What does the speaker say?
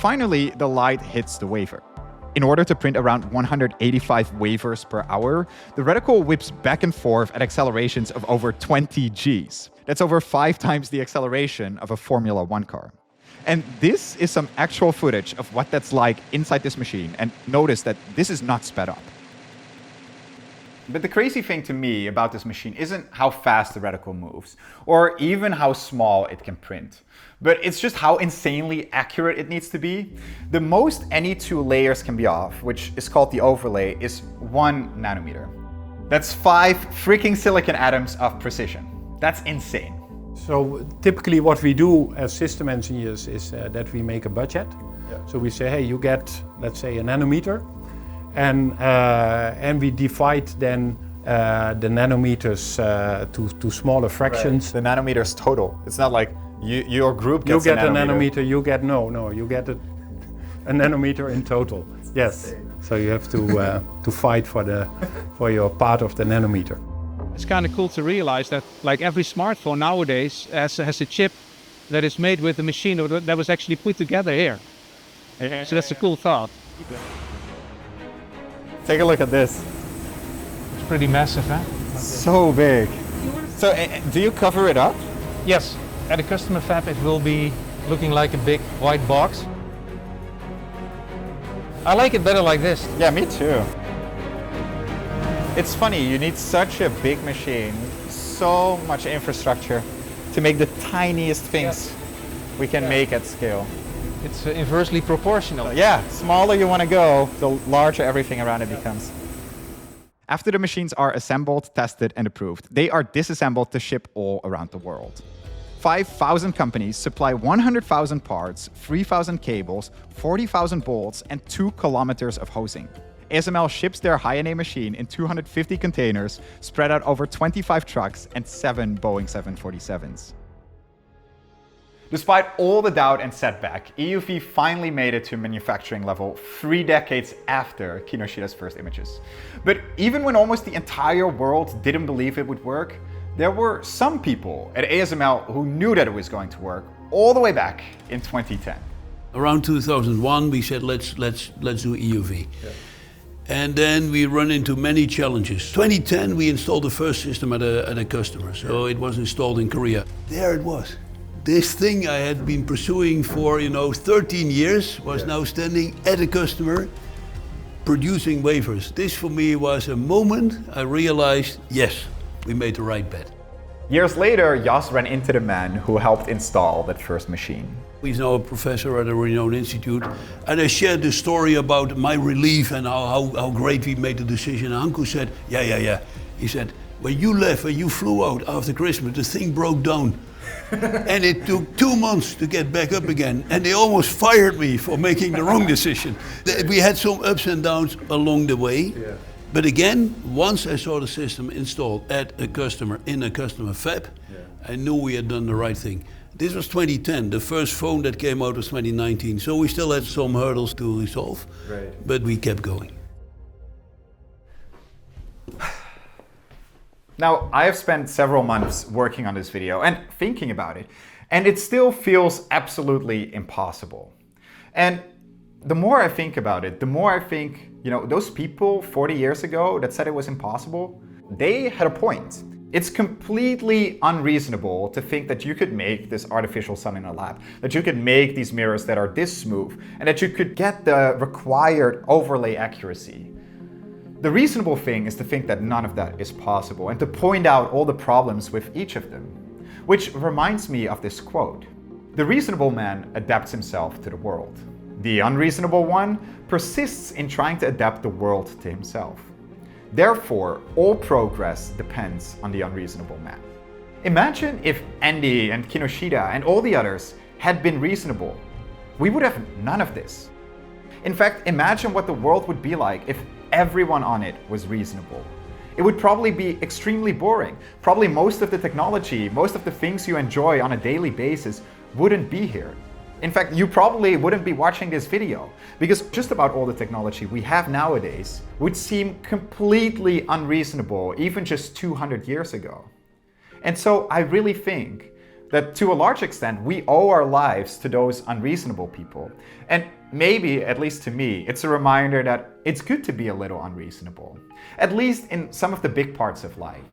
Finally, the light hits the wafer. In order to print around 185 wafers per hour, the reticle whips back and forth at accelerations of over 20 Gs. That's over 5 times the acceleration of a Formula One car. And this is some actual footage of what that's like inside this machine. And notice that this is not sped up. But the crazy thing to me about this machine isn't how fast the reticle moves, or even how small it can print. But it's just how insanely accurate it needs to be. The most any 2 layers can be off, which is called the overlay, is 1 nanometer. That's 5 freaking silicon atoms of precision. That's insane. So typically what we do as system engineers is that we make a budget. Yeah. So we say, hey, you get, let's say, a nanometer. And we divide then the nanometers to smaller fractions. Right. The nanometers total. It's not like your group gets a nanometer. You get you get a nanometer in total. Yes. So you have to fight for your part of the nanometer. It's kind of cool to realize that like every smartphone nowadays has a chip that is made with a machine that was actually put together here. So that's a cool thought. Take a look at this. It's pretty massive, huh? So big. So do you cover it up? Yes. At a customer fab it will be looking like a big white box. I like it better like this. Yeah, me too. It's funny, you need such a big machine, so much infrastructure to make the tiniest things we can make at scale. It's inversely proportional. Yeah, smaller you want to go, the larger everything around it becomes. After the machines are assembled, tested, and approved, they are disassembled to ship all around the world. 5,000 companies supply 100,000 parts, 3,000 cables, 40,000 bolts, and 2 kilometers of hosing. ASML ships their high-NA machine in 250 containers, spread out over 25 trucks and 7 Boeing 747s. Despite all the doubt and setback, EUV finally made it to manufacturing level 3 decades after Kinoshida's first images. But even when almost the entire world didn't believe it would work, there were some people at ASML who knew that it was going to work all the way back in 2010. Around 2001, we said let's do EUV. Yeah. And then we run into many challenges. 2010, we installed the first system at a customer, so it was installed in Korea. There it was. This thing I had been pursuing for 13 years was now standing at a customer producing wafers. This for me was a moment I realized, yes, we made the right bet. Years later, Jos ran into the man who helped install that first machine. He's now a professor at a renowned institute, and I shared the story about my relief and how great we made the decision. And Hanko said, yeah. He said, when you left, when you flew out after Christmas, the thing broke down. And it took 2 months to get back up again. And they almost fired me for making the wrong decision. We had some ups and downs along the way. Yeah. But again, once I saw the system installed at a customer, in a customer fab, I knew we had done the right thing. This was 2010. The first phone that came out was 2019. So we still had some hurdles to resolve. Right. But we kept going. Now, I have spent several months working on this video and thinking about it, and it still feels absolutely impossible. And the more I think about it, the more I think, those people 40 years ago that said it was impossible, they had a point. It's completely unreasonable to think that you could make this artificial sun in a lab, that you could make these mirrors that are this smooth, and that you could get the required overlay accuracy. The reasonable thing is to think that none of that is possible and to point out all the problems with each of them. Which reminds me of this quote: "The reasonable man adapts himself to the world. The unreasonable one persists in trying to adapt the world to himself. Therefore, all progress depends on the unreasonable man." Imagine if Andy and Kinoshita and all the others had been reasonable. We would have none of this. In fact, imagine what the world would be like if everyone on it was reasonable. It would probably be extremely boring. Probably most of the technology, most of the things you enjoy on a daily basis wouldn't be here. In fact, you probably wouldn't be watching this video because just about all the technology we have nowadays would seem completely unreasonable even just 200 years ago. And so I really think that to a large extent we owe our lives to those unreasonable people. And maybe, at least to me, it's a reminder that it's good to be a little unreasonable, at least in some of the big parts of life.